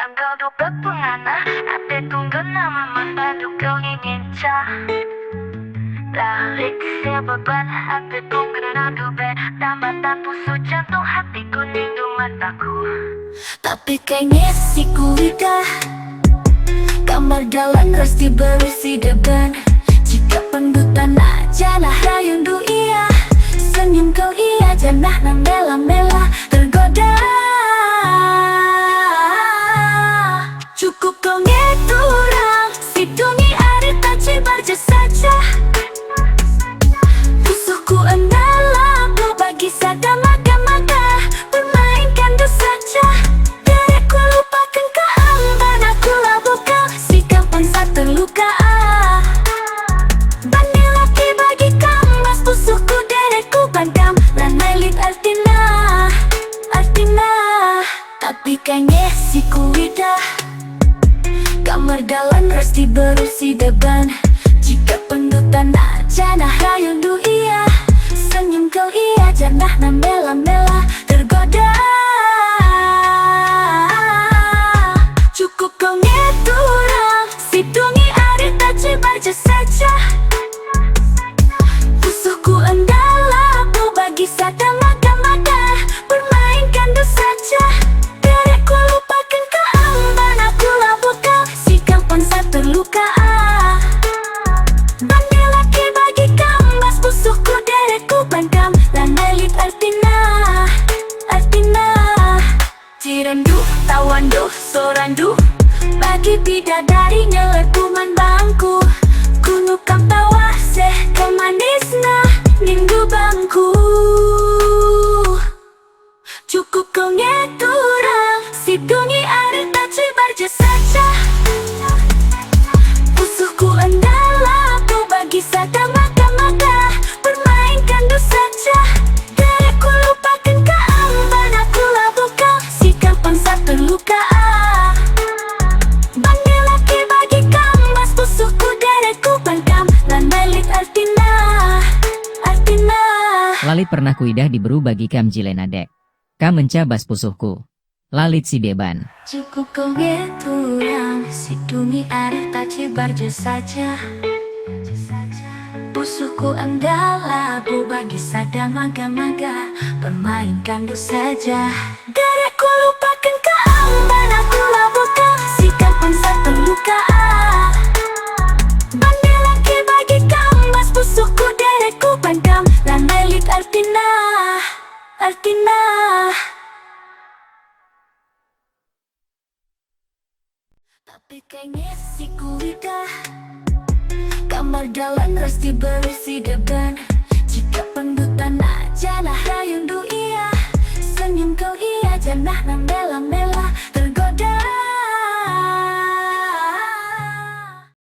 Tanggal 20 pengana ate tunggu nama membantu kau ingin cah Lalik beban ate tunggu nadu be tambatan pusu jantung hatiku nindu mataku Tapi kayaknya si kulidah kamar dalam resti berisi deban Jika pendutan aja nah rayundu iya Senyum kau iya janah nang mela-mela tergoda Cukup kau ngeturang Sidungi ari tak cibarja saja Pusuhku endalah kau bagi sada maga-maga Permainkan dosa saja Derekku lupakan keamban Aku labuh kau sikap bangsa terluka Bani laki bagi kambas Pusuhku derekku bandam Lanai lit artina Tapi kayaknya si kulidah Kamar dalam resti berusi deban Jika pendutan aja nah rayundu iya Senyum kau iya janah nah mela-mela tergoda Cukup kau ngeturang Sidungi ari tak cibarja saja Pusuhku endalah kau bagi sada maga-maga Permainkan dosa saja Derekku lupakan keamban Aku labuh kau sikap bangsa terluka Bani laki bagi kambas Pusuhku derekku bandam Lanai lit artina Cirendu, tawandu, sorandu Bagi bidadari nyelepuman bangku Kunukam tawa seh kemanisna Ninggu bangku Cukup kau ngeturang Sidungi ari tak cibarja saja Pusuhku endalah kau bagi sada maga-maga Permainkan dosa saja Derekku lupakan keamban Aku labuh kau sikap bangsa terluka Bani laki bagi kambas Pusuhku derekku bandam Lanai lit artina Lalit pernah kuidah diberu bagi kam jilenadek Kam mencabas pusuhku Lalit si beban Cukup kau ngeturang Sidungi ari tak cibarja saja Pusuhku endalah bu bagi sada maga-maga Permainkan dosa saja Derekku lupakan keamban Aku labuh kau sikap bangsa terluka Bani laki bagi kambas Pusuhku derekku bandam Lanai lit artina Tapi kayaknya si kulidah Kamar dalam resti berisi deban Jika pendutan aja nah rayundu iya Senyum kau iya janah nang mela-mela